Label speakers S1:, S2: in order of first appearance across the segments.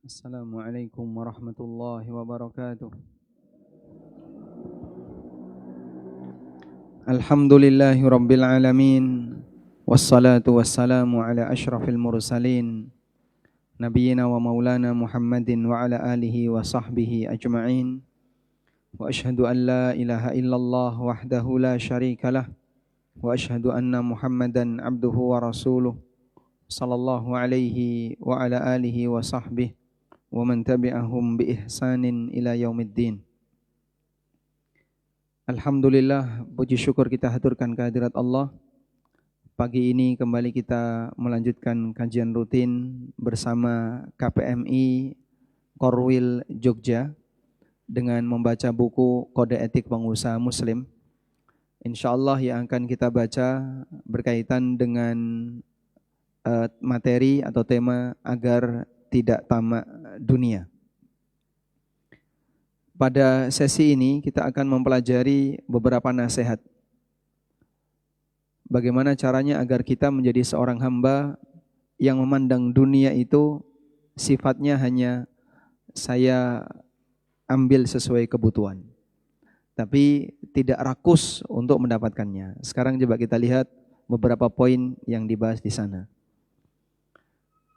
S1: Assalamualaikum warahmatullahi wabarakatuh. Alhamdulillahi rabbil alamin. Wassalatu wassalamu ala ashrafil mursalin. Nabiyyina wa maulana Muhammadin wa ala alihi wa sahbihi ajma'in. Wa ashhadu an la ilaha illallah wahdahu la syarikalah. Wa ashhadu anna Muhammadan abduhu wa rasuluh. Sallallahu alaihi wa ala alihi wa sahbihi wa man tabi'ahum bi ihsanin ila yaumiddin. Alhamdulillah, puji syukur kita haturkan kehadirat Allah. Pagi ini kembali kita melanjutkan kajian rutin bersama KPMI Korwil Jogja dengan membaca buku Kode Etik Pengusaha Muslim. Insyaallah yang akan kita baca berkaitan dengan materi atau tema agar tidak tamak dunia. Pada sesi ini kita akan mempelajari beberapa nasihat. Bagaimana caranya agar kita menjadi seorang hamba yang memandang dunia itu sifatnya hanya saya ambil sesuai kebutuhan, tapi tidak rakus untuk mendapatkannya. Sekarang coba kita lihat beberapa poin yang dibahas di sana.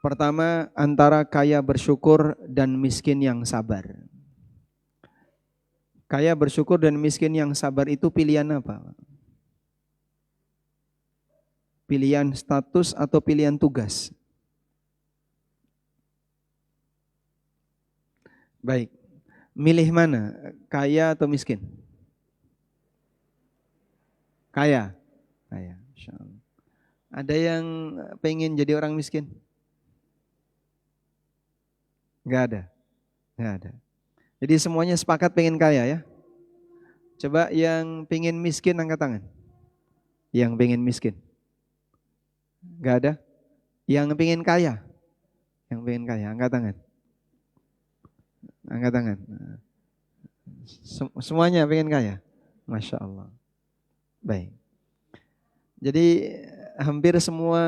S1: Pertama, antara kaya bersyukur dan miskin yang sabar. Kaya bersyukur dan miskin yang sabar itu pilihan apa? Pilihan status atau pilihan tugas? Baik, milih mana? Kaya atau miskin? Kaya. Kaya, insyaallah. Ada yang pengen jadi orang miskin? Enggak ada. Enggak ada. Jadi semuanya sepakat pengen kaya ya. Coba yang pengen miskin angkat tangan. Yang pengen miskin. Enggak ada. Yang pengen kaya. Yang pengen kaya angkat tangan. Angkat tangan. Semuanya pengen kaya. Masya Allah. Baik. Jadi hampir semua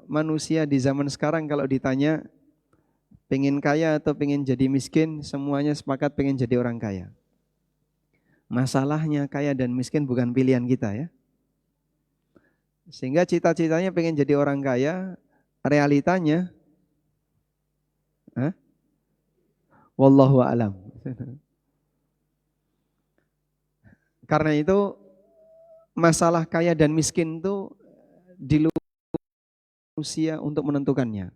S1: manusia di zaman sekarang kalau ditanya pengen kaya atau pengen jadi miskin, semuanya sepakat pengen jadi orang kaya. Masalahnya kaya dan miskin bukan pilihan kita ya. Sehingga cita-citanya pengen jadi orang kaya, realitanya wallahu a'lam. Karena itu masalah kaya dan miskin itu di luar manusia untuk menentukannya.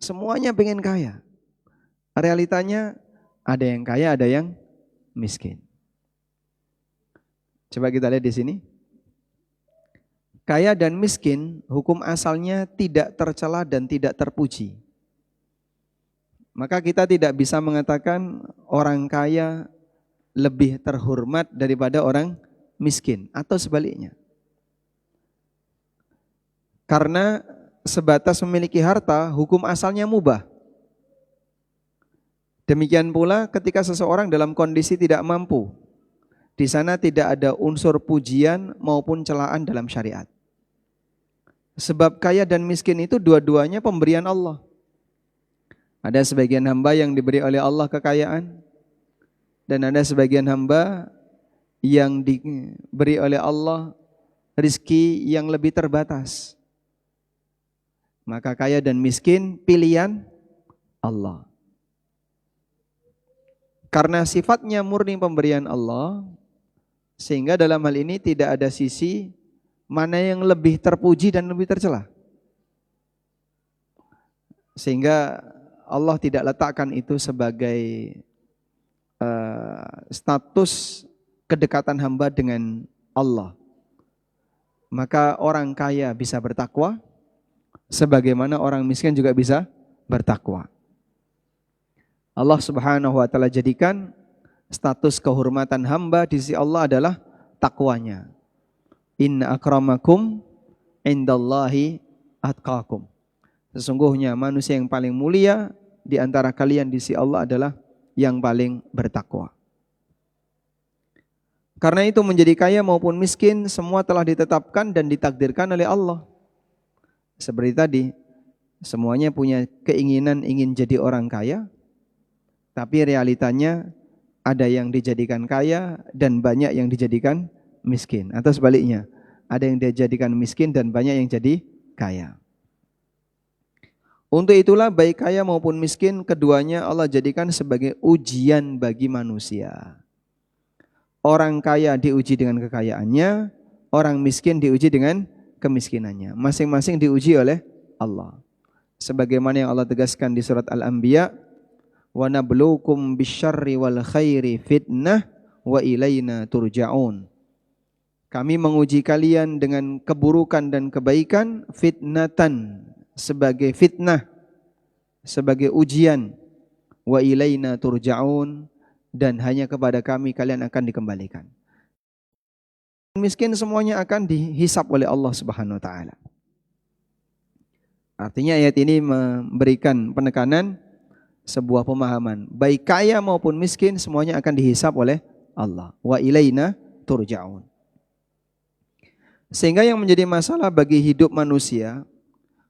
S1: Semuanya pengen kaya. Realitanya ada yang kaya, ada yang miskin. Coba kita lihat di sini. Kaya dan miskin, hukum asalnya tidak tercela dan tidak terpuji. Maka kita tidak bisa mengatakan orang kaya lebih terhormat daripada orang miskin atau sebaliknya. Karena sebatas memiliki harta, hukum asalnya mubah. Demikian pula ketika seseorang dalam kondisi tidak mampu, di sana tidak ada unsur pujian maupun celaan dalam syariat. Sebab kaya dan miskin itu dua-duanya pemberian Allah. Ada sebagian hamba yang diberi oleh Allah kekayaan, dan ada sebagian hamba yang diberi oleh Allah rizki yang lebih terbatas. Maka kaya dan miskin pilihan Allah. Karena sifatnya murni pemberian Allah, sehingga dalam hal ini tidak ada sisi mana yang lebih terpuji dan lebih tercela. Sehingga Allah tidak letakkan itu sebagai status kedekatan hamba dengan Allah. Maka orang kaya bisa bertakwa, sebagaimana orang miskin juga bisa bertakwa. Allah Subhanahu wa taala jadikan status kehormatan hamba di sisi Allah adalah takwanya. Inna akramakum indallahi atqakum. Sesungguhnya manusia yang paling mulia di antara kalian di sisi Allah adalah yang paling bertakwa. Karena itu menjadi kaya maupun miskin semua telah ditetapkan dan ditakdirkan oleh Allah. Seperti tadi, Semuanya punya keinginan ingin jadi orang kaya, tapi realitanya ada yang dijadikan kaya dan banyak yang dijadikan miskin. Atau sebaliknya, ada yang dijadikan miskin dan banyak yang jadi kaya. Untuk itulah baik kaya maupun miskin, keduanya Allah jadikan sebagai ujian bagi manusia. Orang kaya diuji dengan kekayaannya, orang miskin diuji dengan kemiskinannya. Masing-masing diuji oleh Allah. Sebagaimana yang Allah tegaskan di surat Al-Anbiya, wa nabluukum bisyarri wal khairi fitnah wa ilaina turja'un. Kami menguji kalian dengan keburukan dan kebaikan, fitnatan, sebagai fitnah, sebagai ujian, wa ilaina turja'un, dan hanya kepada kami kalian akan dikembalikan. Miskin semuanya akan dihisap oleh Allah Subhanahu wa taala. Artinya ayat ini memberikan penekanan sebuah pemahaman, baik kaya maupun miskin semuanya akan dihisap oleh Allah. Wa ilaina turja'un. Sehingga yang menjadi masalah bagi hidup manusia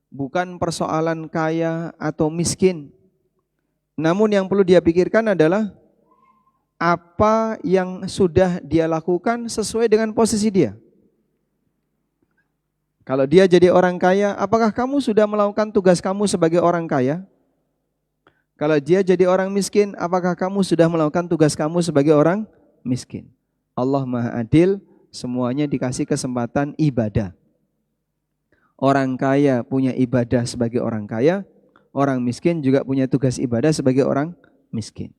S1: bukan persoalan kaya atau miskin. Namun yang perlu dia pikirkan adalah apa yang sudah dia lakukan sesuai dengan posisi dia. Kalau dia jadi orang kaya, apakah kamu sudah melakukan tugas kamu sebagai orang kaya? Kalau dia jadi orang miskin, apakah kamu sudah melakukan tugas kamu sebagai orang miskin? Allah Maha Adil, semuanya dikasih kesempatan ibadah. Orang kaya punya ibadah sebagai orang kaya, orang miskin juga punya tugas ibadah sebagai orang miskin.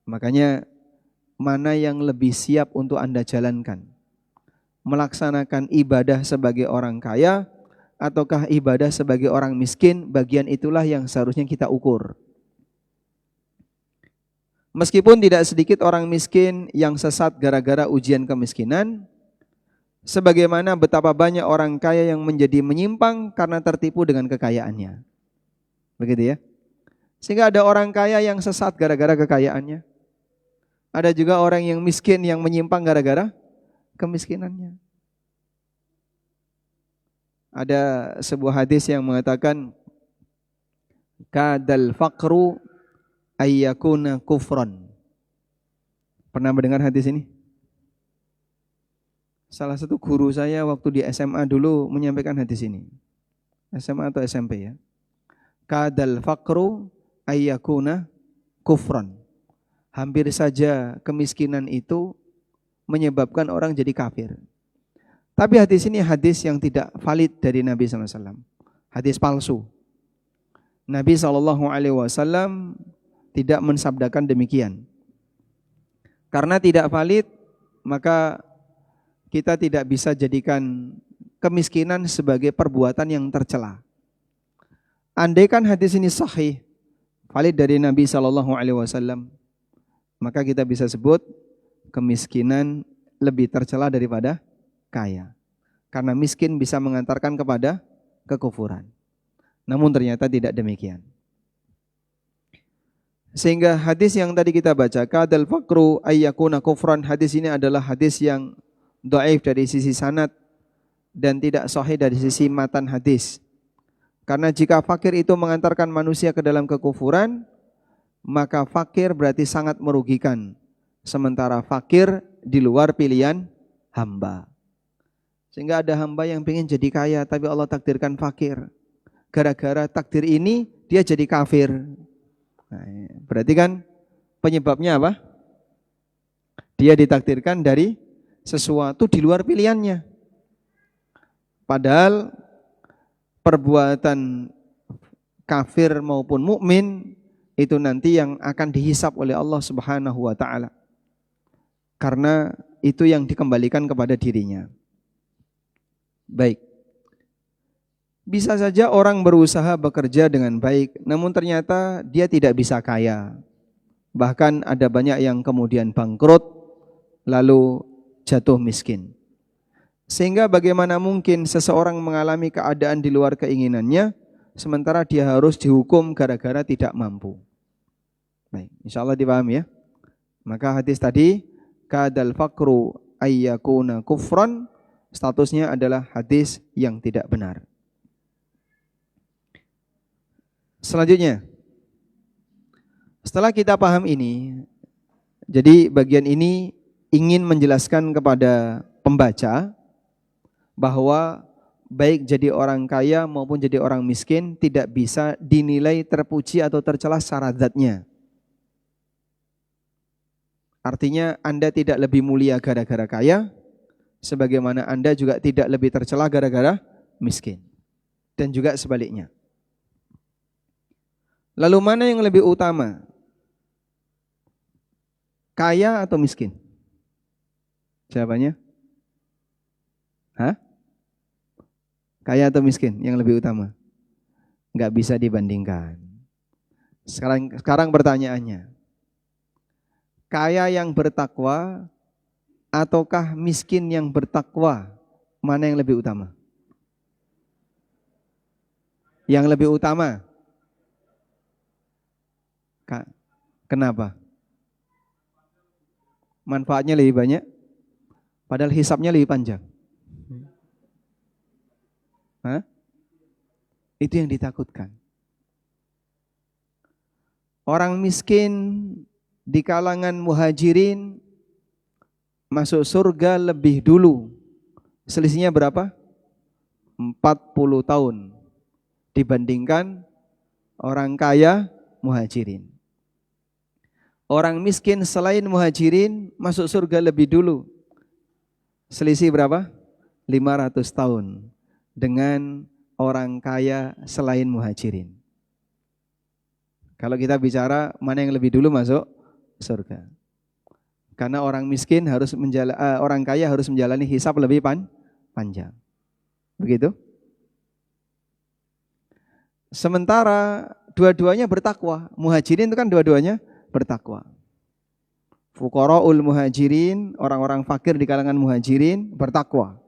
S1: Makanya mana yang lebih siap untuk Anda jalankan? Melaksanakan ibadah sebagai orang kaya ataukah ibadah sebagai orang miskin? Bagian itulah yang seharusnya kita ukur. Meskipun tidak sedikit orang miskin yang sesat gara-gara ujian kemiskinan, sebagaimana betapa banyak orang kaya yang menjadi menyimpang karena tertipu dengan kekayaannya. Begitu ya. Sehingga ada orang kaya yang sesat gara-gara kekayaannya. Ada juga orang yang miskin yang menyimpang gara-gara kemiskinannya. Ada sebuah hadis yang mengatakan kadal faqru ayyakuna kufran. Pernah mendengar hadis ini? Salah satu guru saya waktu di SMA dulu menyampaikan hadis ini. SMA atau SMP ya. Kadal faqru ayyakuna kufran. Hampir saja kemiskinan itu menyebabkan orang jadi kafir. Tapi hadis ini hadis yang tidak valid dari Nabi SAW. Hadis palsu. Nabi SAW tidak mensabdakan demikian. Karena tidak valid, maka kita tidak bisa jadikan kemiskinan sebagai perbuatan yang tercela. Andaikan hadis ini sahih, valid dari Nabi SAW, maka kita bisa sebut kemiskinan lebih tercela daripada kaya. Karena miskin bisa mengantarkan kepada kekufuran. Namun ternyata tidak demikian. Sehingga hadis yang tadi kita baca, kadal faqru ayyakuna kufran, hadis ini adalah hadis yang dhaif dari sisi sanad dan tidak sahih dari sisi matan hadis. Karena jika fakir itu mengantarkan manusia ke dalam kekufuran, maka fakir berarti sangat merugikan. Sementara fakir di luar pilihan hamba. Sehingga ada hamba yang ingin jadi kaya tapi Allah takdirkan fakir. Gara-gara takdir ini dia jadi kafir. Nah, berarti kan penyebabnya apa? Dia ditakdirkan dari sesuatu di luar pilihannya. Padahal perbuatan kafir maupun mukmin itu nanti yang akan dihisap oleh Allah Subhanahu wa taala. Karena itu yang dikembalikan kepada dirinya. Baik. Bisa saja orang berusaha bekerja dengan baik, namun ternyata dia tidak bisa kaya. Bahkan ada banyak yang kemudian bangkrut, lalu jatuh miskin. Sehingga bagaimana mungkin seseorang mengalami keadaan di luar keinginannya, sementara dia harus dihukum gara-gara tidak mampu. Baik, insya Allah dipahami ya. Maka hadis tadi, kadal faqru ayyakuna kufran, statusnya adalah hadis yang tidak benar. Selanjutnya, setelah kita paham ini, jadi bagian ini ingin menjelaskan kepada pembaca bahwa baik jadi orang kaya maupun jadi orang miskin tidak bisa dinilai terpuji atau tercela secara zatnya. Artinya Anda tidak lebih mulia gara-gara kaya, sebagaimana Anda juga tidak lebih tercela gara-gara miskin. Dan juga sebaliknya. Lalu mana yang lebih utama? Kaya atau miskin? Jawabannya? Hah? Kaya atau miskin yang lebih utama? Enggak bisa dibandingkan. Sekarang pertanyaannya. Kaya yang bertakwa ataukah miskin yang bertakwa? Mana yang lebih utama? Yang lebih utama. Kenapa? Manfaatnya lebih banyak, padahal hisabnya lebih panjang. Hah? Itu yang ditakutkan. Orang miskin di kalangan muhajirin masuk surga lebih dulu. Selisihnya berapa? 40 tahun dibandingkan orang kaya muhajirin. Orang miskin selain muhajirin masuk surga lebih dulu. Selisih berapa? 500 tahun dengan orang kaya selain muhajirin. Kalau kita bicara mana yang lebih dulu masuk surga. Karena orang miskin orang kaya harus menjalani hisab lebih panjang. Begitu? Sementara dua-duanya bertakwa. Muhajirin itu kan dua-duanya bertakwa. Fuqara'ul muhajirin, orang-orang fakir di kalangan muhajirin bertakwa.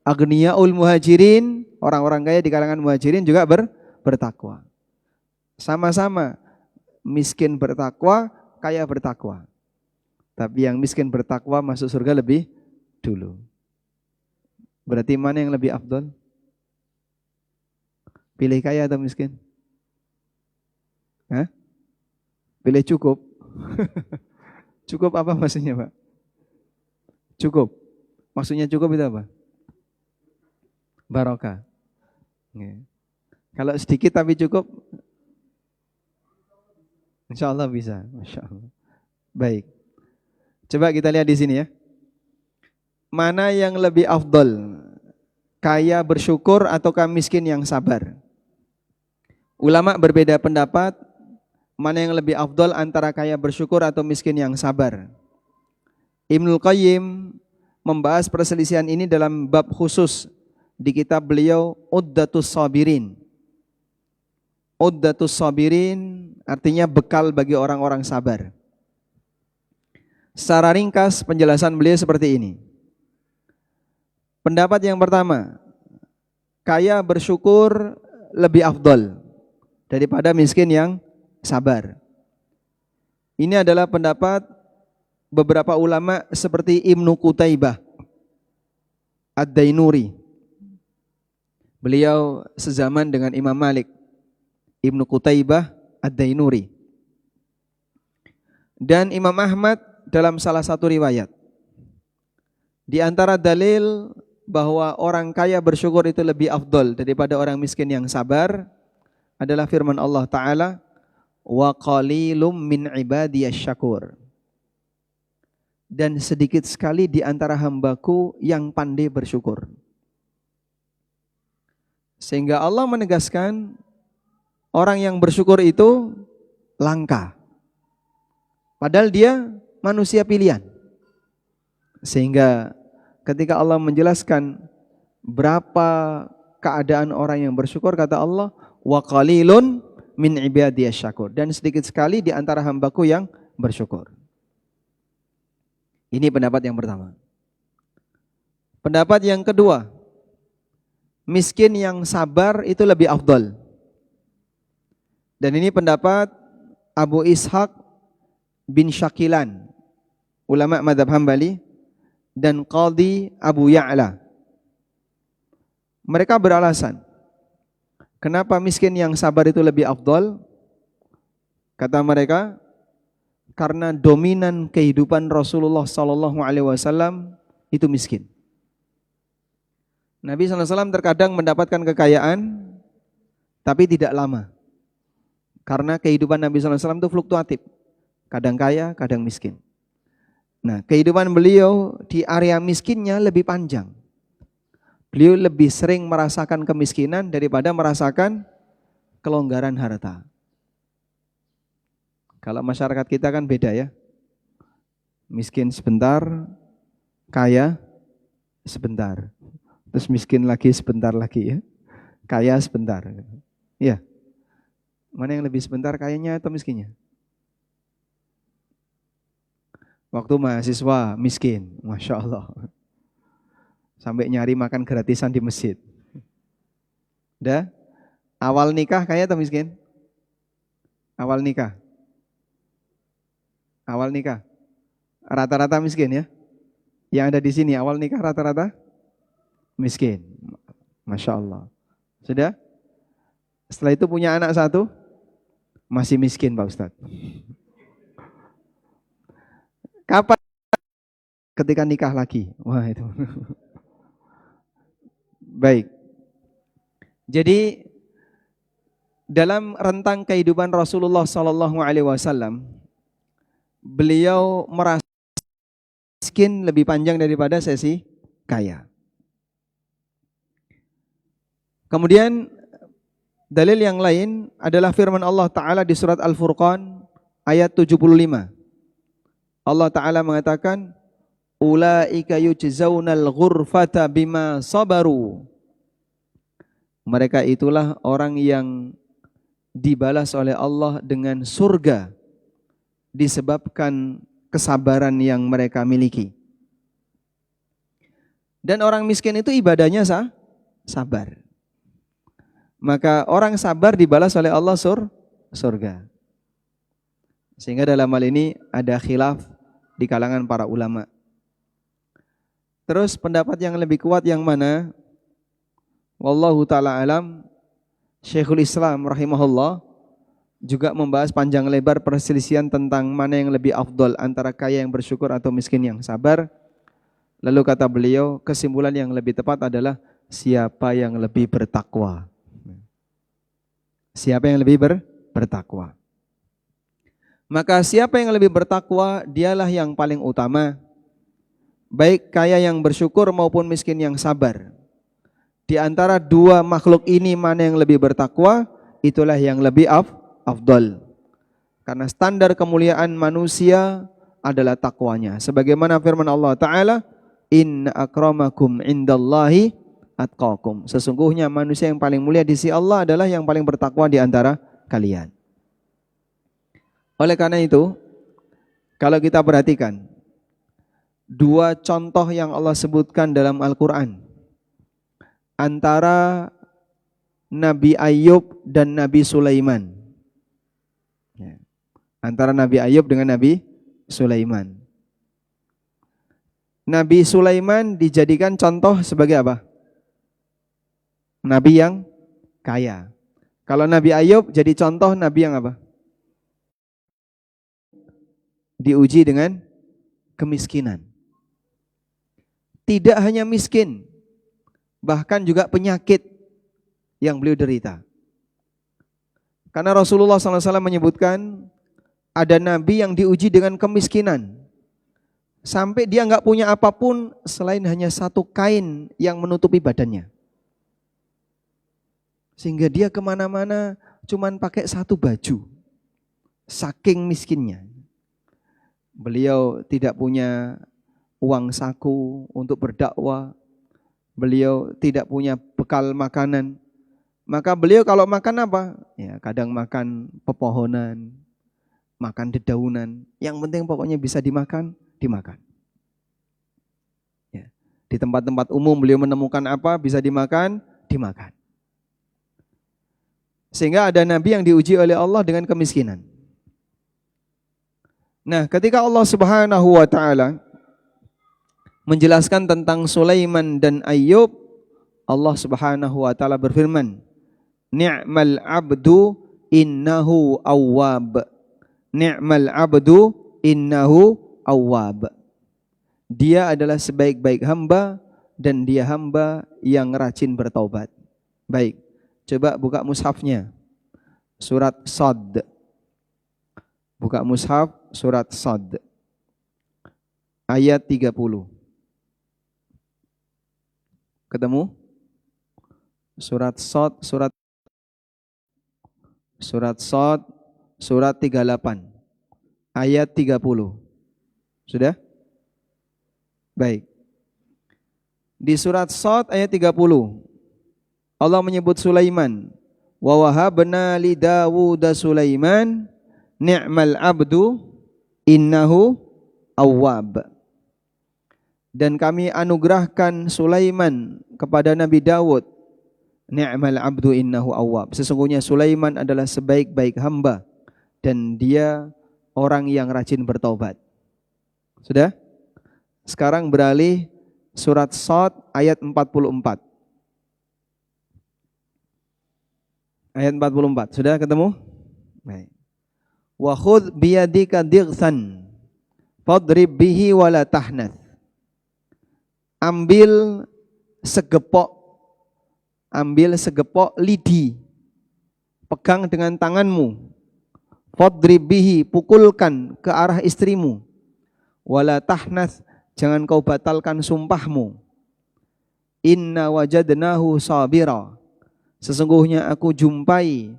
S1: Agniyaul muhajirin, orang-orang kaya di kalangan muhajirin juga bertakwa. Sama-sama miskin bertakwa, kaya bertakwa. Tapi yang miskin bertakwa masuk surga lebih dulu. Berarti mana yang lebih afdol? Pilih kaya atau miskin? Hah? Pilih cukup. Cukup apa maksudnya, Pak? Cukup. Maksudnya cukup itu apa? Barokah. Kalau sedikit tapi cukup, insya Allah bisa. Masya Allah. Baik. Coba kita lihat di sini ya. Mana yang lebih afdol? Kaya bersyukur ataukah miskin yang sabar? Ulama berbeda pendapat. Mana yang lebih afdol antara kaya bersyukur atau miskin yang sabar? Ibnul Qayyim membahas perselisihan ini dalam bab khusus di kitab beliau Uddatus Sabirin. Uddatus Sabirin artinya bekal bagi orang-orang sabar. Secara ringkas penjelasan beliau seperti ini. Pendapat yang pertama, kaya bersyukur lebih afdol daripada miskin yang sabar. Ini adalah pendapat beberapa ulama seperti Ibnu Qutaibah Ad-Dainuri. Beliau sezaman dengan Imam Malik. Ibnu Qutaibah Ad-Dainuri. Dan Imam Ahmad dalam salah satu riwayat. Di antara dalil bahwa orang kaya bersyukur itu lebih afdol daripada orang miskin yang sabar adalah firman Allah Ta'ala, wa qalilum min ibadiyasy syakur. Dan sedikit sekali di antara hambaku yang pandai bersyukur. Sehingga Allah menegaskan orang yang bersyukur itu langka. Padahal dia manusia pilihan. Sehingga ketika Allah menjelaskan berapa keadaan orang yang bersyukur, kata Allah, wa qalilun min ibadiyasy syakur, dan sedikit sekali di antara hambaku yang bersyukur. Ini pendapat yang pertama. Pendapat yang kedua, miskin yang sabar itu lebih afdal. Dan ini pendapat Abu Ishaq bin Syakilan, ulama mazhab Hambali, dan Qadhi Abu Ya'la. Mereka beralasan, Kenapa miskin yang sabar itu lebih afdol? Kata mereka, karena dominan kehidupan Rasulullah sallallahu alaihi wasallam itu miskin. Nabi sallallahu alaihi wasallam terkadang mendapatkan kekayaan tapi tidak lama. Karena kehidupan Nabi sallallahu alaihi wasallam itu fluktuatif. Kadang kaya, kadang miskin. Nah, kehidupan beliau di area miskinnya lebih panjang. Beliau lebih sering merasakan kemiskinan daripada merasakan kelonggaran harta. Kalau masyarakat kita kan beda ya. Miskin sebentar, kaya sebentar. Terus miskin lagi sebentar lagi ya. Kaya sebentar. Ya. Mana yang lebih sebentar, kayanya atau miskinnya? Waktu mahasiswa miskin, Masya Allah. Sampai nyari makan gratisan di masjid. Udah? Awal nikah kaya atau miskin? Awal nikah. Awal nikah. Rata-rata miskin ya. Yang ada di sini awal nikah rata-rata miskin. Masya Allah. Sudah? Setelah itu punya anak satu, masih miskin Pak Ustadz. Kapan? Ketika nikah lagi. Wah itu. Baik. Jadi dalam rentang kehidupan Rasulullah sallallahu alaihi wasallam, beliau merasa miskin lebih panjang daripada sesi kaya. Kemudian dalil yang lain adalah firman Allah Ta'ala di surat Al-Furqan ayat 75. Allah Ta'ala mengatakan, ulaika yujzaunal ghurfata bima sabaru. Mereka itulah orang yang dibalas oleh Allah dengan surga disebabkan kesabaran yang mereka miliki. Dan orang miskin itu ibadahnya sabar. Maka orang sabar dibalas oleh Allah surga. Sehingga dalam hal ini ada khilaf di kalangan para ulama. Terus pendapat yang lebih kuat yang mana? Wallahu ta'ala alam. Syekhul Islam rahimahullah juga membahas panjang lebar perselisihan tentang mana yang lebih afdol antara kaya yang bersyukur atau miskin yang sabar. Lalu kata beliau, kesimpulan yang lebih tepat adalah siapa yang lebih bertakwa. Siapa yang lebih bertakwa. Maka siapa yang lebih bertakwa, dialah yang paling utama. Baik kaya yang bersyukur maupun miskin yang sabar. Di antara dua makhluk ini mana yang lebih bertakwa, itulah yang lebih afdal. Karena standar kemuliaan manusia adalah takwanya. Sebagaimana firman Allah Ta'ala, inna akramakum indallahi atqakum. Sesungguhnya manusia yang paling mulia di sisi Allah adalah yang paling bertakwa di antara kalian. Oleh karena itu, kalau kita perhatikan dua contoh yang Allah sebutkan dalam Al-Quran antara Nabi Ayub dan Nabi Sulaiman. Antara Nabi Ayub dengan Nabi Sulaiman. Nabi Sulaiman dijadikan contoh sebagai apa? Nabi yang kaya. Kalau Nabi Ayub jadi contoh Nabi yang apa? Diuji dengan kemiskinan. Tidak hanya miskin, bahkan juga penyakit yang beliau derita. Karena Rasulullah SAW menyebutkan ada Nabi yang diuji dengan kemiskinan. Sampai dia nggak punya apapun selain hanya satu kain yang menutupi badannya. Sehingga dia kemana-mana cuman pakai satu baju. Saking miskinnya. Beliau tidak punya uang saku untuk berdakwah. Beliau tidak punya bekal makanan. Maka beliau kalau makan apa? Ya, kadang makan pepohonan, makan dedaunan. Yang penting pokoknya bisa dimakan. Ya. Di tempat-tempat umum beliau menemukan apa bisa dimakan. Sehingga ada Nabi yang diuji oleh Allah dengan kemiskinan. Nah, ketika Allah Subhanahu wa Ta'ala menjelaskan tentang Sulaiman dan Ayub, Allah Subhanahu wa Ta'ala berfirman, Ni'mal abdu innahu awwab. Ni'mal abdu innahu awwab. Dia adalah sebaik-baik hamba dan dia hamba yang rajin bertaubat. Baik, coba buka mushafnya. Surat Shad. Buka mushaf surat Shad. Ayat 30. Ketemu? Surat Shad, surat Shad, surat 38. Ayat 30. Sudah? Baik. Di surat Shad ayat 30. Allah menyebut Sulaiman. Wa wahabna li Dawud Sulaiman ni'mal abdu innahu awwab. Dan kami anugerahkan Sulaiman kepada Nabi Dawud. Ni'mal abdu innahu awwab. Sesungguhnya Sulaiman adalah sebaik-baik hamba dan dia orang yang rajin bertaubat. Sudah? Sekarang beralih surat Shad ayat 44. Ayat 44. Sudah ketemu? Baik. Wa khudh biyadika dighsan fadrib bihi wala tahnath. Ambil segepok lidi, pegang dengan tanganmu. Fadrib bihi, pukulkan ke arah istrimu. Wala tahnath, jangan kau batalkan sumpahmu. Inna wajadnahu sabira. Sesungguhnya aku jumpai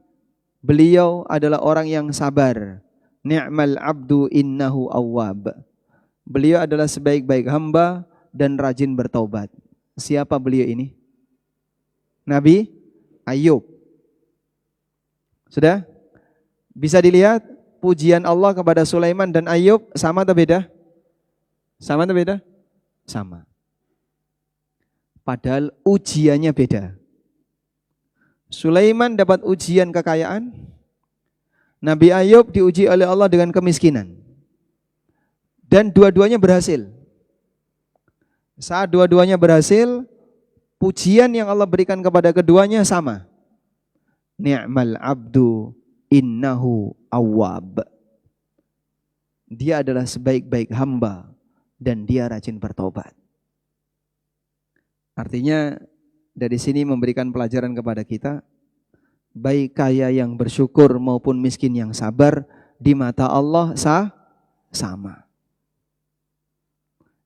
S1: beliau adalah orang yang sabar. Ni'mal abdu innahu awwab. Beliau adalah sebaik-baik hamba dan rajin bertaubat. Siapa beliau ini? Nabi Ayub. Sudah? Bisa dilihat pujian Allah kepada Sulaiman dan Ayub sama atau beda? Sama atau beda? Sama. Padahal ujiannya beda. Sulaiman dapat ujian kekayaan, Nabi Ayub diuji oleh Allah dengan kemiskinan. Dan dua-duanya berhasil. Saat dua-duanya berhasil, pujian yang Allah berikan kepada keduanya sama. Ni'mal abdu innahu awwab. Dia adalah sebaik-baik hamba dan dia rajin bertobat. Artinya dari sini memberikan pelajaran kepada kita, baik kaya yang bersyukur maupun miskin yang sabar di mata Allah sama.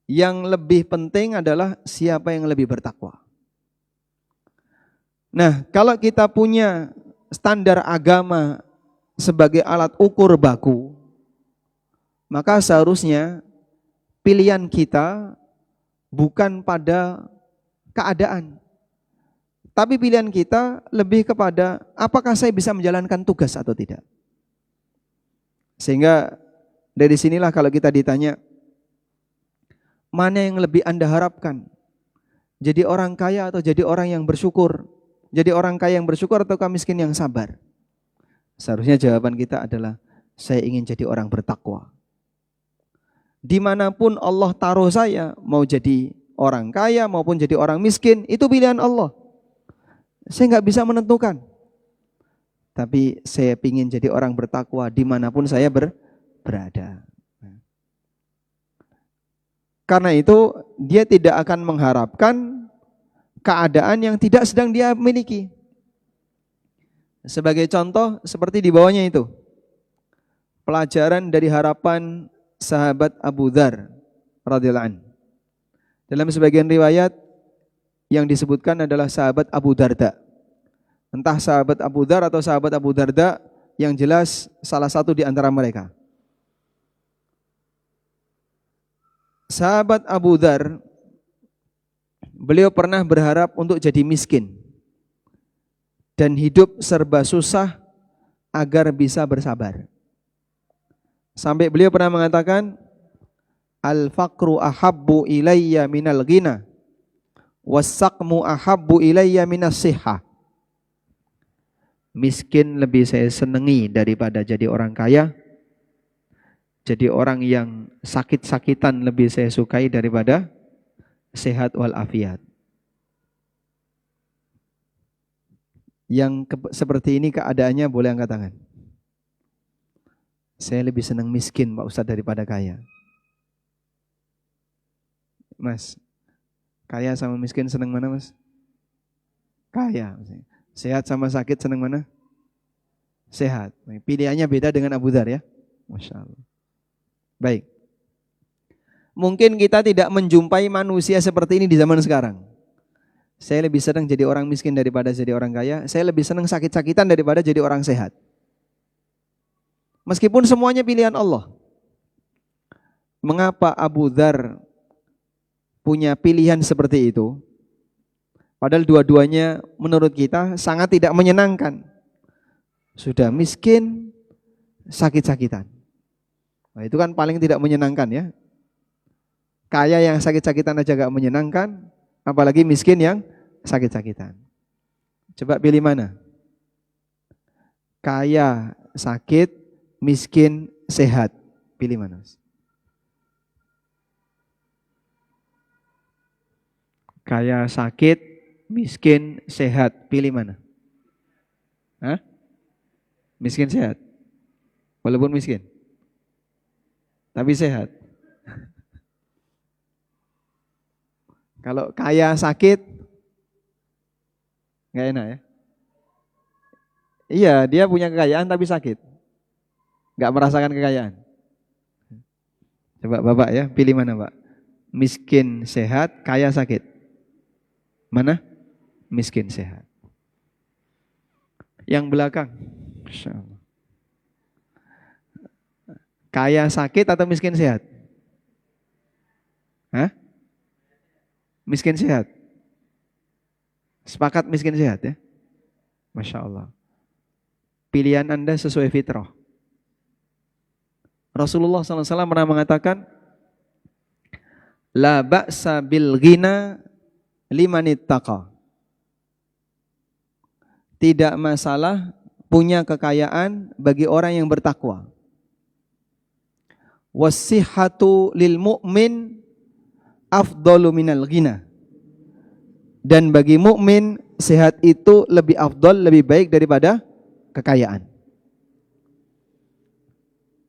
S1: Yang lebih penting adalah siapa yang lebih bertakwa. Nah, kalau kita punya standar agama sebagai alat ukur baku, maka seharusnya pilihan kita bukan pada keadaan, tapi pilihan kita lebih kepada apakah saya bisa menjalankan tugas atau tidak. Sehingga dari sinilah kalau kita ditanya, mana yang lebih Anda harapkan? Jadi orang kaya atau jadi orang yang bersyukur? Jadi orang kaya yang bersyukur atau miskin yang sabar? Seharusnya jawaban kita adalah, saya ingin jadi orang bertakwa. Dimanapun Allah taruh saya, mau jadi orang kaya maupun jadi orang miskin, itu pilihan Allah. Saya nggak bisa menentukan. Tapi saya ingin jadi orang bertakwa dimanapun saya berada. Karena itu dia tidak akan mengharapkan keadaan yang tidak sedang dia miliki. Sebagai contoh seperti di bawahnya itu. Pelajaran dari harapan sahabat Abu Dzar radhiyallahu anhu. Dalam sebagian riwayat yang disebutkan adalah sahabat Abu Darda. Entah sahabat Abu Dzar atau sahabat Abu Darda, yang jelas salah satu di antara mereka. Sahabat Abu Dzar, beliau pernah berharap untuk jadi miskin dan hidup serba susah agar bisa bersabar. Sampai beliau pernah mengatakan, al-faqru ahabbu ilayya minal ghina was-saqmu ahabbu ilayya minas sihah. Miskin lebih saya senangi daripada jadi orang kaya. Jadi orang yang sakit-sakitan lebih saya sukai daripada sehat walafiat. Yang seperti ini keadaannya boleh angkat tangan. Saya lebih senang miskin Pak Ustadz daripada kaya. Mas, kaya sama miskin senang mana mas? Kaya. Sehat sama sakit senang mana? Sehat. Pilihannya beda dengan Abu Dzar ya. Masya Allah. Baik. Mungkin kita tidak menjumpai manusia seperti ini di zaman sekarang. Saya lebih senang jadi orang miskin daripada jadi orang kaya. Saya lebih senang sakit-sakitan daripada jadi orang sehat. Meskipun semuanya pilihan Allah. Mengapa Abu Dzar punya pilihan seperti itu? Padahal dua-duanya menurut kita sangat tidak menyenangkan. Sudah miskin, sakit-sakitan. Nah, itu kan paling tidak menyenangkan ya. Kaya yang sakit-sakitan aja gak menyenangkan, apalagi miskin yang sakit-sakitan. Coba pilih mana? Kaya, sakit, miskin, sehat. Pilih mana? Kaya, sakit, miskin, sehat. Pilih mana? Hah? Miskin, sehat. Walaupun miskin. Tapi sehat. Kalau kaya, sakit, nggak enak ya? Iya, dia punya kekayaan tapi sakit. Nggak merasakan kekayaan. Coba Bapak ya, pilih mana Pak? Miskin, sehat, kaya, sakit. Mana? Miskin, sehat. Yang belakang. Masya Allah. Kaya, sakit atau miskin, sehat? Hah? Miskin, sehat. Sepakat miskin, sehat ya? Masya Allah. Pilihan Anda sesuai fitrah. Rasulullah SAW pernah mengatakan, La ba'sa bil ghina limanittaqa. Tidak masalah punya kekayaan bagi orang yang bertakwa. Wassihhatu lil mu'min afdalu minal ghina. Dan bagi mukmin sehat itu lebih afdal, lebih baik daripada kekayaan.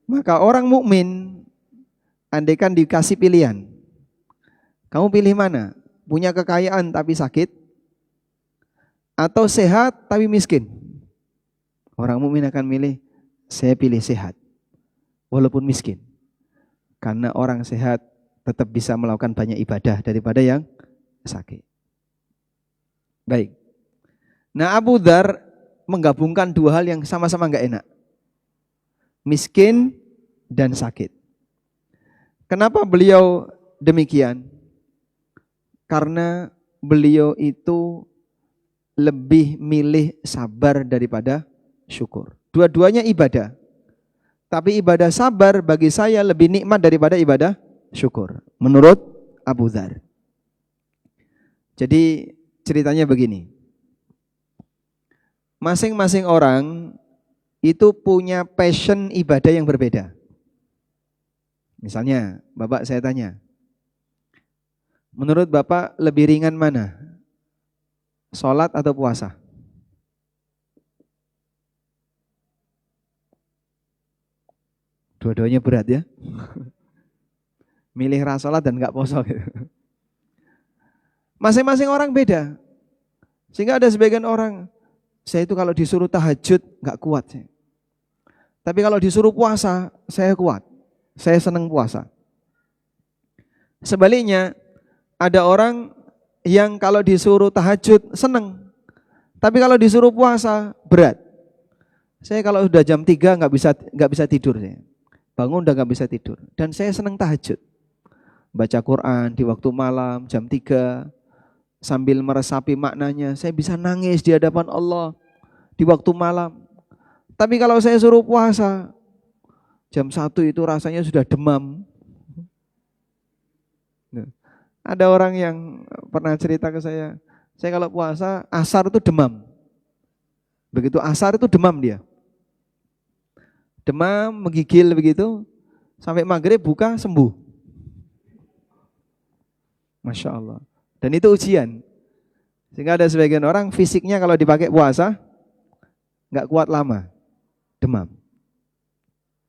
S1: Maka orang mukmin andaikan dikasih pilihan, kamu pilih mana? Punya kekayaan tapi sakit, atau sehat tapi miskin? Orang mukmin akan milih, saya pilih sehat walaupun miskin. Karena orang sehat tetap bisa melakukan banyak ibadah daripada yang sakit. Baik. Nah, Abu Dzar menggabungkan dua hal yang sama-sama enggak enak. Miskin dan sakit. Kenapa beliau demikian? Karena beliau itu lebih milih sabar daripada syukur. Dua-duanya ibadah. Tapi ibadah sabar bagi saya lebih nikmat daripada ibadah syukur. Menurut Abu Dzar. Jadi ceritanya begini. Masing-masing orang itu punya passion ibadah yang berbeda. Misalnya, Bapak saya tanya, menurut Bapak lebih ringan mana? Sholat atau puasa? Dua-duanya berat ya. Milih sholat dan enggak puasa gitu. Masing-masing orang beda. Sehingga ada sebagian orang, saya itu kalau disuruh tahajud enggak kuat. Tapi kalau disuruh puasa, saya kuat. Saya senang puasa. Sebaliknya, ada orang yang kalau disuruh tahajud senang. Tapi kalau disuruh puasa berat. Saya kalau sudah jam 3 enggak bisa tidur saya. Bangun udah enggak bisa tidur. Dan saya senang tahajud. Baca Quran di waktu malam jam 3 sambil meresapi maknanya. Saya bisa nangis di hadapan Allah di waktu malam. Tapi kalau saya suruh puasa, jam 1 itu rasanya sudah demam. Ada orang yang pernah cerita ke saya kalau puasa, asar itu demam. Begitu asar itu demam dia. Demam, menggigil begitu, sampai maghrib buka, sembuh. Masya Allah. Dan itu ujian. Sehingga ada sebagian orang fisiknya kalau dipakai puasa, nggak kuat lama, demam.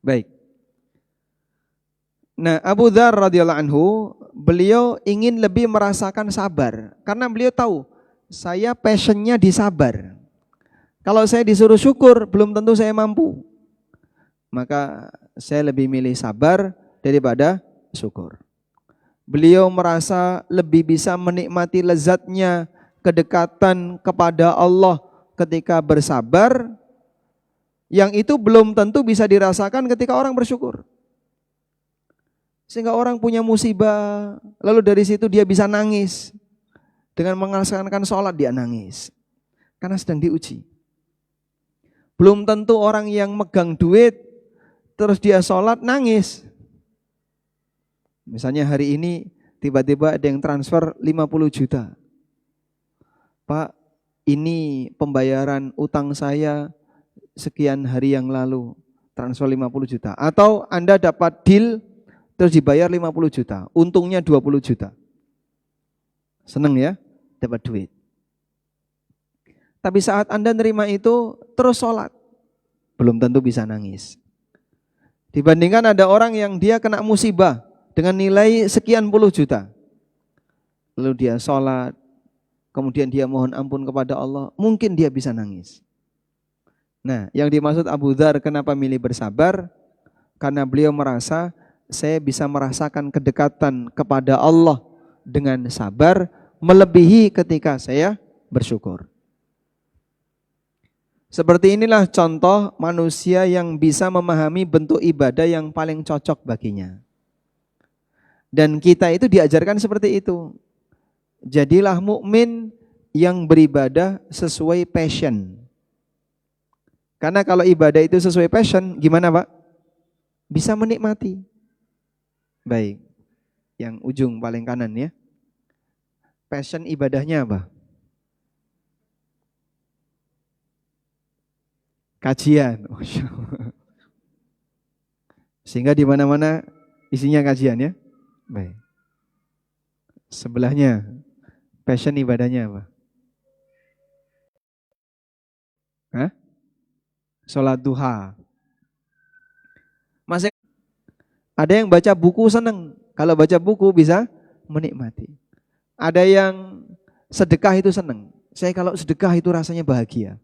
S1: Baik. Nah, Abu Dzar radhiyallahu anhu, beliau ingin lebih merasakan sabar karena beliau tahu saya passionnya di sabar. Kalau saya disuruh syukur, belum tentu saya mampu. Maka saya lebih milih sabar daripada syukur. Beliau merasa lebih bisa menikmati lezatnya kedekatan kepada Allah ketika bersabar, yang itu belum tentu bisa dirasakan ketika orang bersyukur. Sehingga orang punya musibah, lalu dari situ dia bisa nangis. Dengan melaksanakan sholat dia nangis, karena sedang diuji. Belum tentu orang yang megang duit, terus dia sholat nangis. Misalnya hari ini tiba-tiba ada yang transfer 50 juta. Pak, ini pembayaran utang saya sekian hari yang lalu, transfer 50 juta. Atau Anda dapat deal terus dibayar 50 juta, untungnya 20 juta. Seneng ya, dapat duit. Tapi saat Anda nerima itu terus sholat, belum tentu bisa nangis. Dibandingkan ada orang yang dia kena musibah dengan nilai sekian puluh juta. Lalu dia sholat, kemudian dia mohon ampun kepada Allah, mungkin dia bisa nangis. Nah, yang dimaksud Abu Dzar kenapa milih bersabar? Karena beliau merasa saya bisa merasakan kedekatan kepada Allah dengan sabar melebihi ketika saya bersyukur. Seperti inilah contoh manusia yang bisa memahami bentuk ibadah yang paling cocok baginya. Dan kita itu diajarkan seperti itu. Jadilah mukmin yang beribadah sesuai passion. Karena kalau ibadah itu sesuai passion, gimana Pak? Bisa menikmati. Baik, yang ujung paling kanan ya. Passion ibadahnya apa? Kajian. Sehingga di mana-mana isinya kajian ya. Baik. Sebelahnya, passion ibadahnya apa? Hah? Sholat duha. Masih ada yang baca buku senang. Kalau baca buku bisa menikmati. Ada yang sedekah itu senang. Saya kalau sedekah itu rasanya bahagia.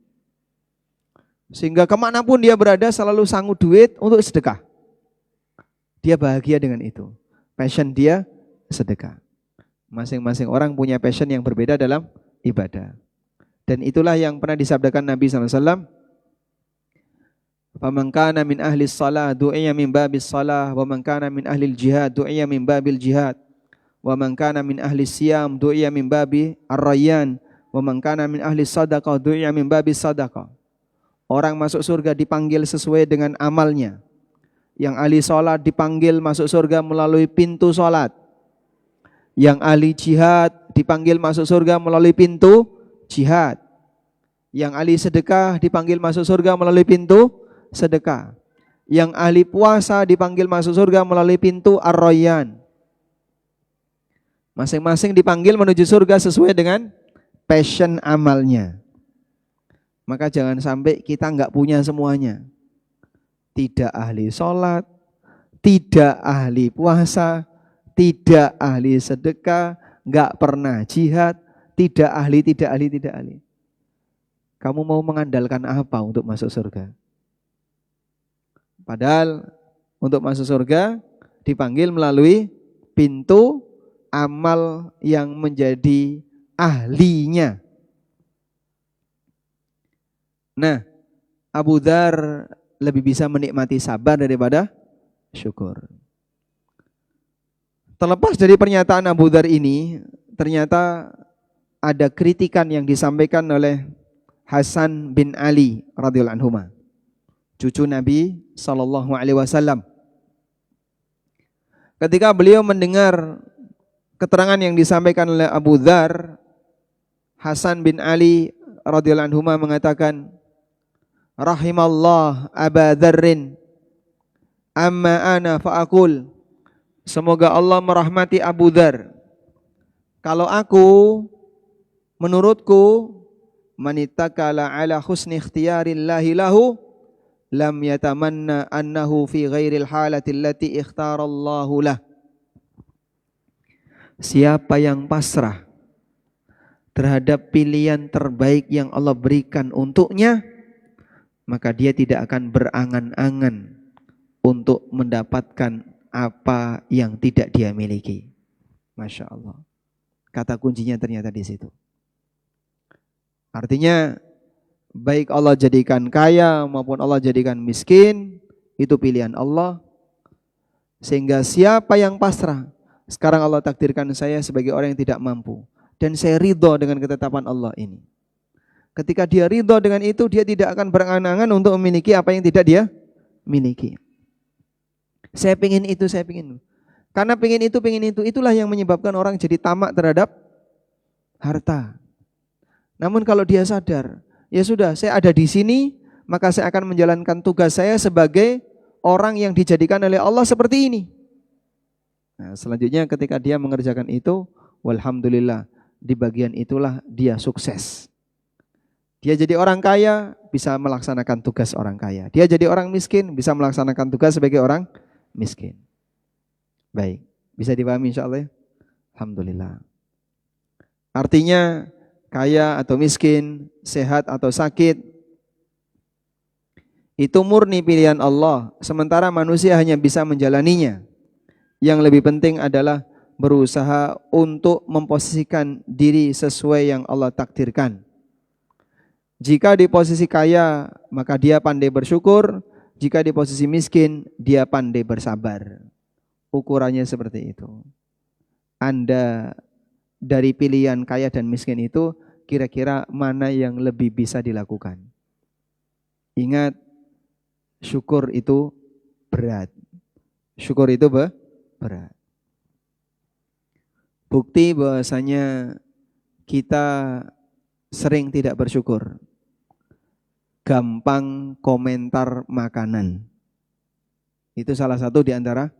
S1: Sehingga kemanapun dia berada selalu sanggup duit untuk sedekah. Dia bahagia dengan itu. Passion dia sedekah. Masing-masing orang punya passion yang berbeda dalam ibadah. Dan itulah yang pernah disabdakan Nabi SAW. Faman kana min ahli shalah du'iya min babis shalah, wa man kana min ahli jihad du'iya min babil jihad, wa man kana min ahli siyam du'iya min babi ar-rayyan, wa man kana min ahli sadaqah du'iya min babis sadaqah. Orang masuk surga dipanggil sesuai dengan amalnya. Yang ahli sholat dipanggil masuk surga melalui pintu sholat. Yang ahli jihad dipanggil masuk surga melalui pintu jihad. Yang ahli sedekah dipanggil masuk surga melalui pintu sedekah. Yang ahli puasa dipanggil masuk surga melalui pintu ar-rayyan. Masing-masing dipanggil menuju surga sesuai dengan passion amalnya. Maka jangan sampai kita enggak punya semuanya. Tidak ahli sholat, tidak ahli puasa, tidak ahli sedekah, enggak pernah jihad, tidak ahli. Kamu mau mengandalkan apa untuk masuk surga? Padahal untuk masuk surga dipanggil melalui pintu amal yang menjadi ahlinya. Nah, Abu Dzar lebih bisa menikmati sabar daripada syukur. Terlepas dari pernyataan Abu Dzar ini, ternyata ada kritikan yang disampaikan oleh Hasan bin Ali radhiyallahu anhu, cucu Nabi SAW. Ketika beliau mendengar keterangan yang disampaikan oleh Abu Dzar, Hasan bin Ali radhiyallahu anhu mengatakan, rahimallah Aba Dzarrin amma ana fa'akul. Semoga Allah merahmati Abu Dzar. Kalau aku, menurutku, man ittakala ala husni ikhtiyarillahi lahu lam yatamanna annahu fi ghairil halati allati ikhtarallahu lah. Siapa yang pasrah terhadap pilihan terbaik yang Allah berikan untuknya, maka dia tidak akan berangan-angan untuk mendapatkan apa yang tidak dia miliki. Masya Allah. Kata kuncinya ternyata di situ. Artinya baik Allah jadikan kaya maupun Allah jadikan miskin, itu pilihan Allah. Sehingga siapa yang pasrah, sekarang Allah takdirkan saya sebagai orang yang tidak mampu, dan saya ridho dengan ketetapan Allah ini. Ketika dia ridho dengan itu, dia tidak akan berangan-angan untuk memiliki apa yang tidak dia miliki. Saya pengen itu, saya pengen. Karena pengen itu, itulah yang menyebabkan orang jadi tamak terhadap harta. Namun kalau dia sadar, ya sudah, saya ada di sini, maka saya akan menjalankan tugas saya sebagai orang yang dijadikan oleh Allah seperti ini. Nah, selanjutnya ketika dia mengerjakan itu, walhamdulillah, di bagian itulah dia sukses. Dia jadi orang kaya, bisa melaksanakan tugas orang kaya. Dia jadi orang miskin, bisa melaksanakan tugas sebagai orang miskin. Baik, bisa dipahami insyaAllah ya? Alhamdulillah. Artinya kaya atau miskin, sehat atau sakit, itu murni pilihan Allah. Sementara manusia hanya bisa menjalaninya. Yang lebih penting adalah berusaha untuk memposisikan diri sesuai yang Allah takdirkan. Jika di posisi kaya, maka dia pandai bersyukur. Jika di posisi miskin, dia pandai bersabar. Ukurannya seperti itu. Anda dari pilihan kaya dan miskin itu, kira-kira mana yang lebih bisa dilakukan? Ingat, syukur itu berat. Syukur itu berat. Bukti bahwasanya kita sering tidak bersyukur. Gampang komentar makanan. Itu salah satu di antara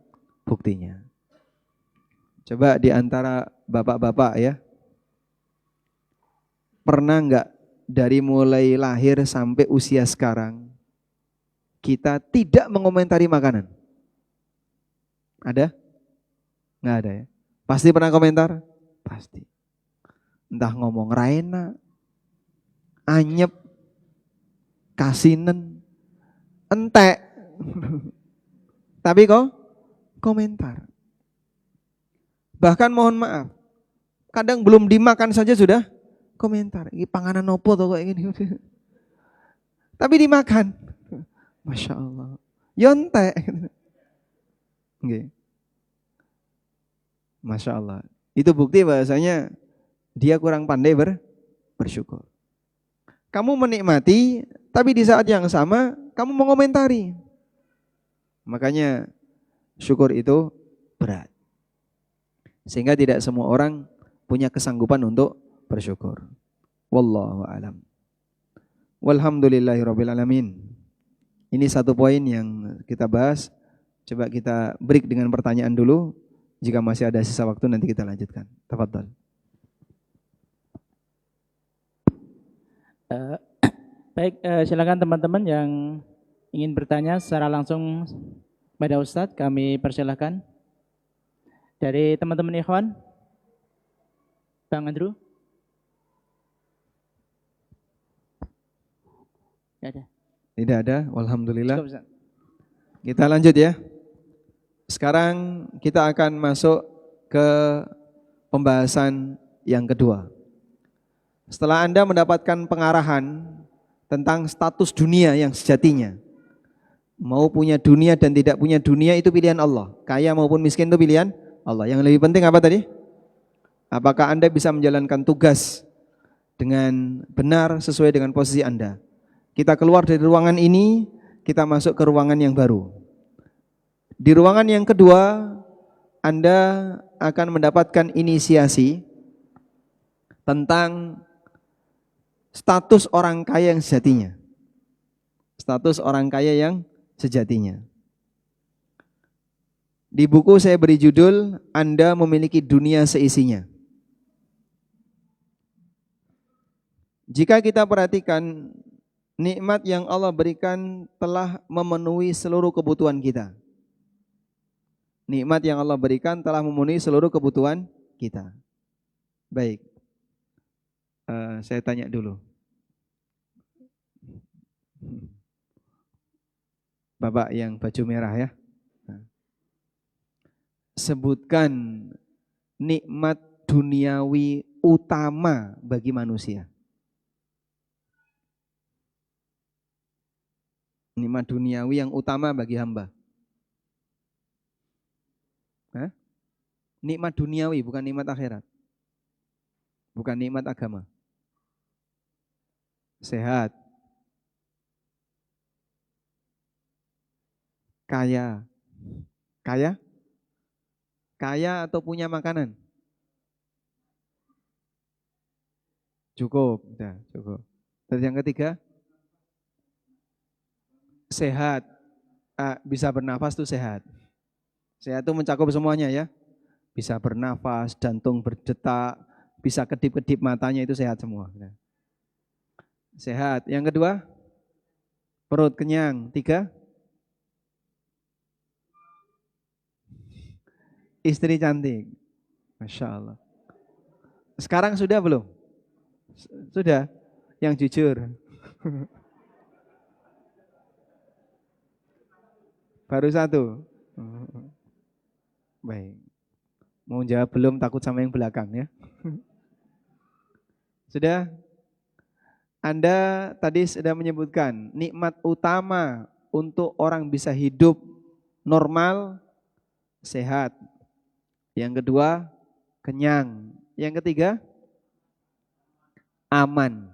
S1: buktinya. Coba di antara bapak-bapak ya. Pernah enggak dari mulai lahir sampai usia sekarang kita tidak mengomentari makanan? Ada? Enggak ada ya? Pasti pernah komentar? Pasti. Entah ngomong raina, anyep, kasinen, entek. Tapi kok komentar. Bahkan mohon maaf, kadang belum dimakan saja sudah komentar. Ini panganan opo tuh kayak gini. Tapi dimakan. Masya Allah. Yontek. Okay. Masya Allah. Itu bukti bahasanya dia kurang pandai bersyukur. Kamu menikmati, tapi di saat yang sama kamu mengomentari. Makanya syukur itu berat. Sehingga tidak semua orang punya kesanggupan untuk bersyukur. Wallahu a'lam. Walhamdulillahirabbil alamin. Ini satu poin yang kita bahas. Coba kita break dengan pertanyaan dulu. Jika masih ada sisa waktu nanti kita lanjutkan. Tafadhal.
S2: Baik, silakan teman-teman yang ingin bertanya secara langsung pada Ustadz, kami persilakan. Dari teman-teman ikhwan, Bang Andrew. Tidak ada.
S1: Tidak ada, alhamdulillah. Kita lanjut ya. Sekarang kita akan masuk ke pembahasan yang kedua. Setelah Anda mendapatkan pengarahan tentang status dunia yang sejatinya, mau punya dunia dan tidak punya dunia itu pilihan Allah. Kaya maupun miskin itu pilihan Allah. Yang lebih penting apa tadi? Apakah Anda bisa menjalankan tugas dengan benar sesuai dengan posisi Anda? Kita keluar dari ruangan ini, kita masuk ke ruangan yang baru. Di ruangan yang kedua, Anda akan mendapatkan inisiasi tentang status orang kaya yang sejatinya. Status orang kaya yang sejatinya. Di buku saya beri judul, Anda memiliki dunia seisinya. Jika kita perhatikan, nikmat yang Allah berikan telah memenuhi seluruh kebutuhan kita. Nikmat yang Allah berikan telah memenuhi seluruh kebutuhan kita. Baik, saya tanya dulu. Bapak yang baju merah ya. Sebutkan nikmat duniawi utama bagi manusia. Nikmat duniawi yang utama bagi hamba. Hah? Nikmat duniawi, bukan nikmat akhirat. Bukan nikmat agama. Sehat. Kaya. Kaya? Kaya atau punya makanan? Cukup. Udah, cukup. Terus yang ketiga? Sehat. Bisa bernafas itu sehat. Sehat itu mencakup semuanya ya. Bisa bernafas, jantung berdetak, bisa kedip-kedip matanya, itu sehat semua. Sehat. Yang kedua, perut kenyang. 3, istri cantik. Masya Allah. Sekarang sudah belum? Sudah? Yang jujur. Baru 1. Baik. Mau jawab belum, takut sama yang belakang ya. Sudah? Anda tadi sudah menyebutkan nikmat utama untuk orang bisa hidup normal, sehat. Yang kedua, kenyang. Yang ketiga, aman.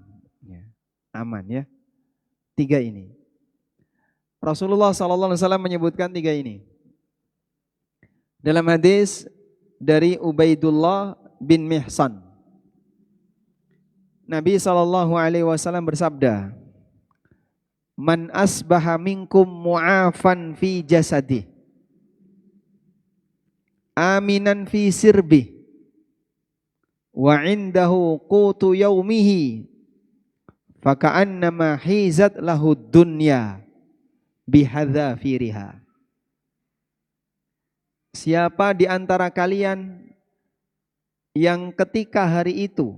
S1: Aman ya. 3 ini. Rasulullah SAW menyebutkan 3 ini. Dalam hadis dari Ubaidullah bin Mihsan, Nabi SAW bersabda, "Man asbaha minkum mu'afan fi jasadi, aminan fi sirbi, wa indahu qutu yaumihi, faka'annama hizat lahu dunya bihadzafiriha." Siapa di antara kalian yang ketika hari itu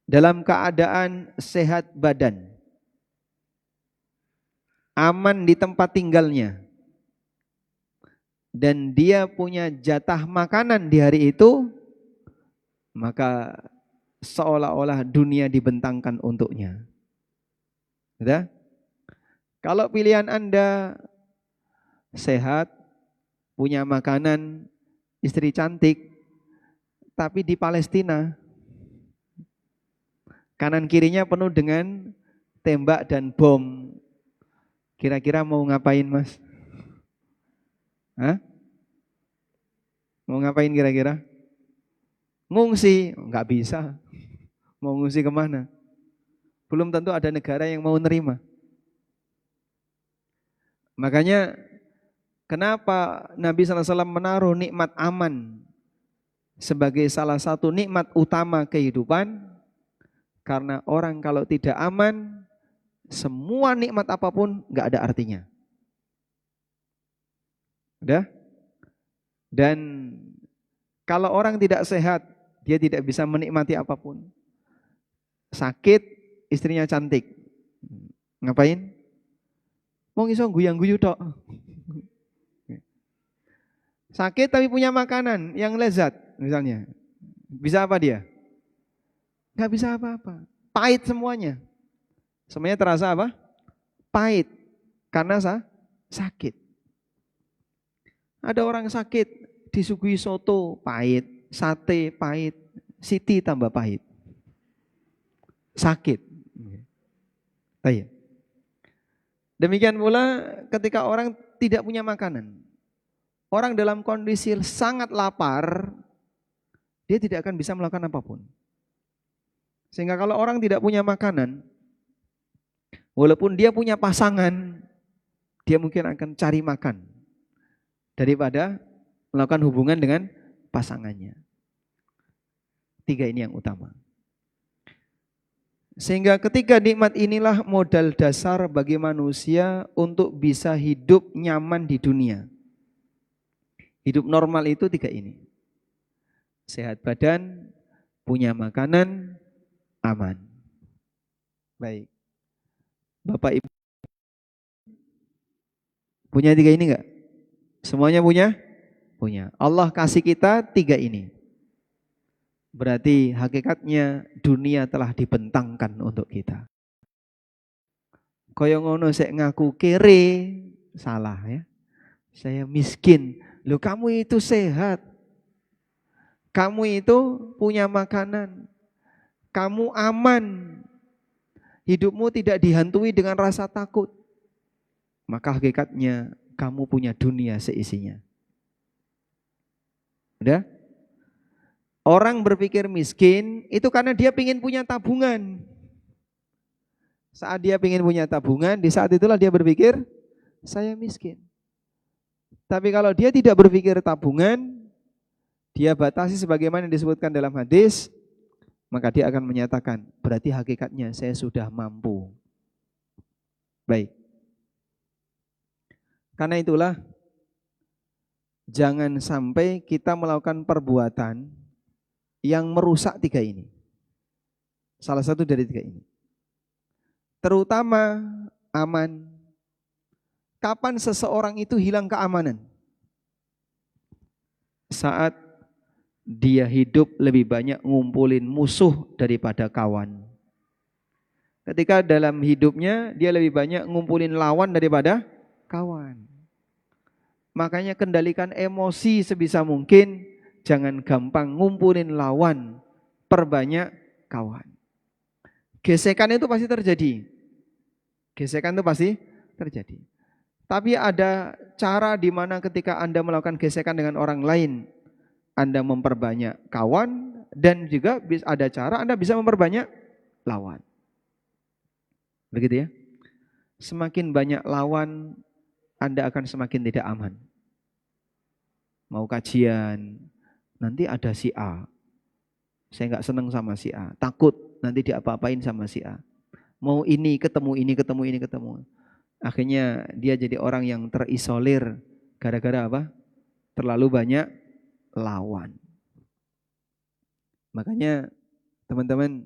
S1: dalam keadaan sehat badan, aman di tempat tinggalnya, dan dia punya jatah makanan di hari itu, maka seolah-olah dunia dibentangkan untuknya. Sudah? Kalau pilihan Anda sehat, punya makanan, istri cantik, tapi di Palestina, kanan kirinya penuh dengan tembak dan bom, kira-kira mau ngapain Mas? Hah? Mau ngapain kira-kira? Ngungsi? Enggak bisa. Mau ngungsi kemana? Belum tentu ada negara yang mau nerima. Makanya kenapa Nabi SAW menaruh nikmat aman sebagai salah satu nikmat utama kehidupan? Karena orang kalau tidak aman, semua nikmat apapun enggak ada artinya. Udah? Dan kalau orang tidak sehat, dia tidak bisa menikmati apapun. Sakit, istrinya cantik. Ngapain? Mau iso guyang-guyu tok. Sakit tapi punya makanan yang lezat misalnya. Bisa apa dia? Enggak bisa apa-apa. Pahit semuanya. Semuanya terasa apa? Pahit. Karena sakit. Ada orang sakit, disuguhi soto pahit, sate pahit, siti tambah pahit. Sakit. Baik. Demikian pula ketika orang tidak punya makanan. Orang dalam kondisi sangat lapar, dia tidak akan bisa melakukan apapun. Sehingga kalau orang tidak punya makanan, walaupun dia punya pasangan, dia mungkin akan cari makan daripada melakukan hubungan dengan pasangannya. 3 ini yang utama. Sehingga ketiga nikmat inilah modal dasar bagi manusia untuk bisa hidup nyaman di dunia. Hidup normal itu tiga ini. Sehat badan, punya makanan, aman. Baik. Bapak Ibu punya tiga ini enggak? Semuanya punya? Punya. Allah kasih kita tiga ini. Berarti hakikatnya dunia telah dibentangkan untuk kita. Kaya ngono sek ngaku kere, salah ya. Saya miskin. Loh kamu itu sehat. Kamu itu punya makanan. Kamu aman. Hidupmu tidak dihantui dengan rasa takut. Maka hakikatnya kamu punya dunia seisinya. Udah? Orang berpikir miskin itu karena dia ingin punya tabungan. Saat dia ingin punya tabungan, di saat itulah dia berpikir, saya miskin. Tapi kalau dia tidak berpikir tabungan, dia batasi sebagaimana yang disebutkan dalam hadis, maka dia akan menyatakan, berarti hakikatnya saya sudah mampu. Baik. Karena itulah, jangan sampai kita melakukan perbuatan yang merusak tiga ini. Salah satu dari tiga ini. Terutama aman. Kapan seseorang itu hilang keamanan? Saat dia hidup lebih banyak ngumpulin musuh daripada kawan. Ketika dalam hidupnya dia lebih banyak ngumpulin lawan daripada kawan. Makanya kendalikan emosi sebisa mungkin. Jangan gampang ngumpulin lawan, perbanyak kawan. Gesekan itu pasti terjadi. Gesekan itu pasti terjadi. Tapi ada cara di mana ketika Anda melakukan gesekan dengan orang lain, Anda memperbanyak kawan, dan juga ada cara Anda bisa memperbanyak lawan. Begitu ya. Semakin banyak lawan, Anda akan semakin tidak aman. Mau kajian, nanti ada si A. Saya nggak seneng sama si A. Takut nanti diapa-apain sama si A. Mau ini ketemu, ini ketemu, ini ketemu. Akhirnya dia jadi orang yang terisolir. Gara-gara apa? Terlalu banyak lawan. Makanya teman-teman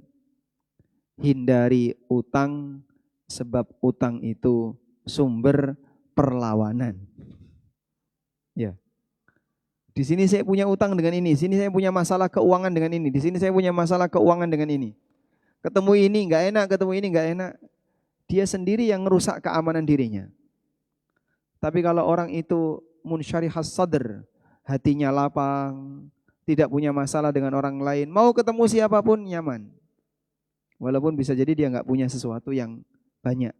S1: hindari utang, sebab utang itu sumber perlawanan. Ya. Di sini saya punya utang dengan ini, di sini saya punya masalah keuangan dengan ini, di sini saya punya masalah keuangan dengan ini. Ketemu ini nggak enak, ketemu ini nggak enak. Dia sendiri yang merusak keamanan dirinya. Tapi kalau orang itu munsyarihas sadr, hatinya lapang, tidak punya masalah dengan orang lain, mau ketemu siapapun nyaman. Walaupun bisa jadi dia nggak punya sesuatu yang banyak.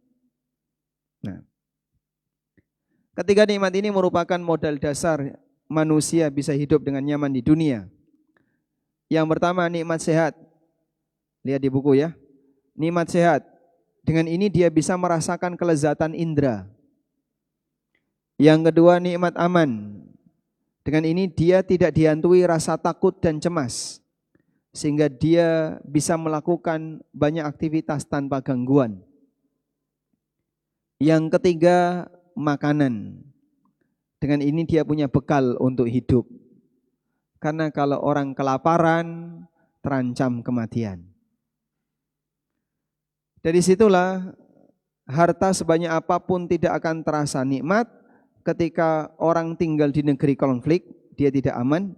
S1: Nah, ketiga nikmat ini merupakan modal dasar manusia bisa hidup dengan nyaman di dunia. Yang pertama nikmat sehat. Lihat di buku ya. Nikmat sehat. Dengan ini dia bisa merasakan kelezatan indera. Yang kedua nikmat aman. Dengan ini dia tidak dihantui rasa takut dan cemas. Sehingga dia bisa melakukan banyak aktivitas tanpa gangguan. Yang ketiga makanan. Dengan ini dia punya bekal untuk hidup. Karena kalau orang kelaparan, terancam kematian. Dari situlah harta sebanyak apapun tidak akan terasa nikmat ketika orang tinggal di negeri konflik, dia tidak aman.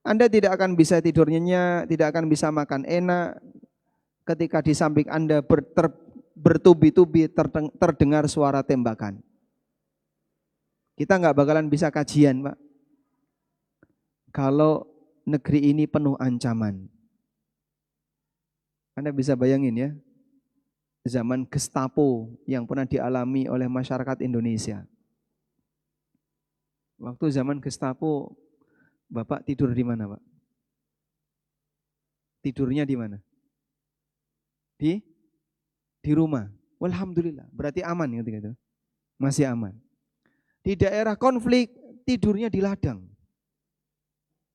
S1: Anda tidak akan bisa tidur nyenyak, tidak akan bisa makan enak ketika di samping Anda bertubi-tubi terdengar suara tembakan. Kita nggak bakalan bisa kajian, Pak. Kalau negeri ini penuh ancaman. Anda bisa bayangin ya, zaman Gestapo yang pernah dialami oleh masyarakat Indonesia. Waktu zaman Gestapo, Bapak tidur di mana, Pak? Tidurnya di mana? Di rumah. Alhamdulillah, berarti aman ketika itu. Masih aman. Di daerah konflik, tidurnya di ladang.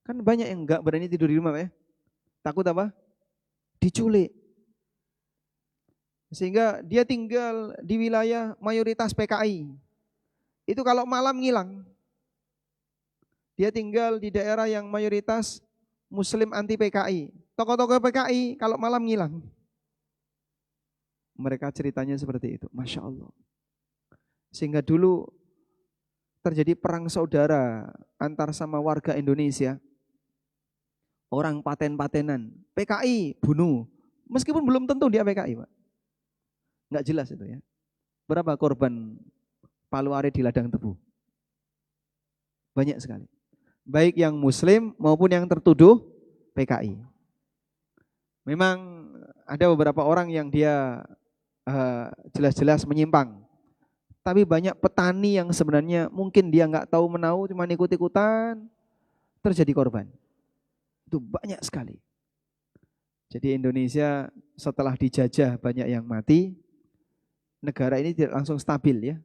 S1: Kan banyak yang enggak berani tidur di rumah, Pak ya. Takut apa? Diculik. Sehingga dia tinggal di wilayah mayoritas PKI. Itu kalau malam ngilang. Dia tinggal di daerah yang mayoritas Muslim anti PKI. Tokoh-tokoh PKI kalau malam ngilang. Mereka ceritanya seperti itu. Masya Allah. Sehingga dulu terjadi perang saudara antar sama warga Indonesia. Orang paten-patenan. PKI bunuh. Meskipun belum tentu dia PKI, Pak. Nggak jelas itu ya. Berapa korban Palu Arit di ladang tebu? Banyak sekali. Baik yang Muslim maupun yang tertuduh PKI. Memang ada beberapa orang yang dia jelas-jelas menyimpang. Tapi banyak petani yang sebenarnya mungkin dia nggak tahu menau, cuma ikut-ikutan, terjadi korban. Itu banyak sekali. Jadi Indonesia setelah dijajah banyak yang mati, negara ini tidak langsung stabil ya.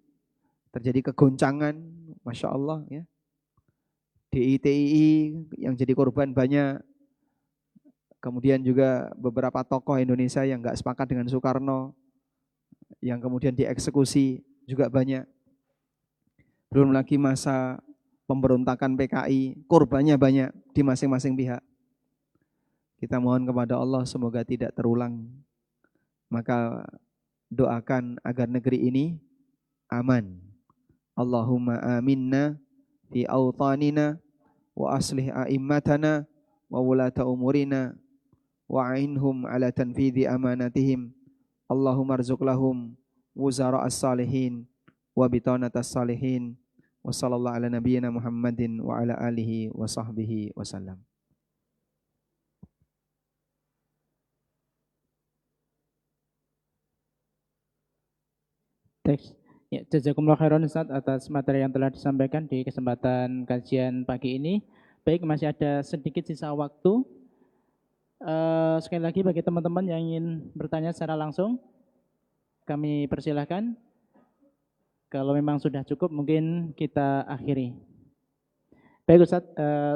S1: Terjadi kegoncangan, Masya Allah ya. DITII yang jadi korban banyak. Kemudian juga beberapa tokoh Indonesia yang nggak sepakat dengan Soekarno, yang kemudian dieksekusi juga banyak. Belum lagi masa pemberontakan PKI, korbannya banyak di masing-masing pihak. Kita mohon kepada Allah semoga tidak terulang. Maka doakan agar negeri ini aman. Allahumma aminna fi awtanina wa aslih a'immatana wa wulata umurina wa a'inhum ala tanfidhi amanatihim. Allahumma arzuq lahum wuzara as-salihin wa bitanat as-salihin wa sallallahu ala nabiyyina Muhammadin wa ala alihi wa sahbihi wa sallam.
S2: Teks. Ya, jazakumullah khairan Ustaz atas materi yang telah disampaikan di kesempatan kajian pagi ini. Baik, masih ada sedikit sisa waktu. Sekali lagi bagi teman-teman yang ingin bertanya secara langsung, kami persilahkan. Kalau memang sudah cukup, mungkin kita akhiri. Baik Ustaz,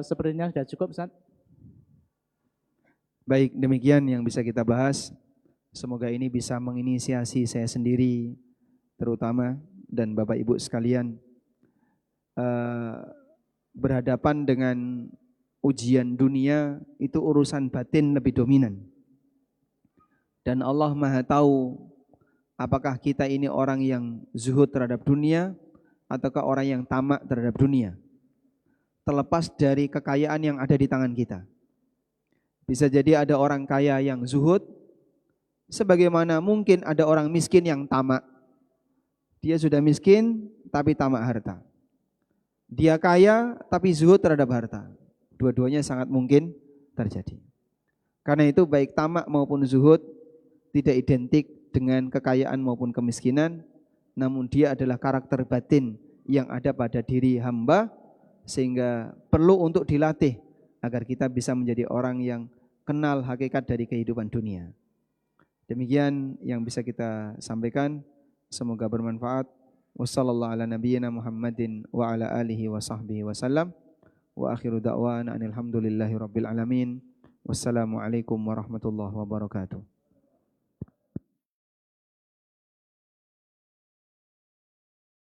S2: sepertinya sudah cukup Ustaz.
S1: Baik, demikian yang bisa kita bahas. Semoga ini bisa menginisiasi saya sendiri, terutama dan Bapak Ibu sekalian, berhadapan dengan ujian dunia itu urusan batin lebih dominan. Dan Allah Maha tahu apakah kita ini orang yang zuhud terhadap dunia ataukah orang yang tamak terhadap dunia. Terlepas dari kekayaan yang ada di tangan kita. Bisa jadi ada orang kaya yang zuhud, sebagaimana mungkin ada orang miskin yang tamak. Dia sudah miskin tapi tamak harta. Dia kaya tapi zuhud terhadap harta. Dua-duanya sangat mungkin terjadi. Karena itu baik tamak maupun zuhud tidak identik dengan kekayaan maupun kemiskinan, namun dia adalah karakter batin yang ada pada diri hamba, sehingga perlu untuk dilatih agar kita bisa menjadi orang yang kenal hakikat dari kehidupan dunia. Demikian yang bisa kita sampaikan. Semoga bermanfaat. Wassallallahu ala nabiyyina Muhammadin wa ala alihi wa sahbihi wasallam. Wa akhiru da'wana anil hamdulillahi rabbil alamin. Wassalamualaikum warahmatullahi wabarakatuh.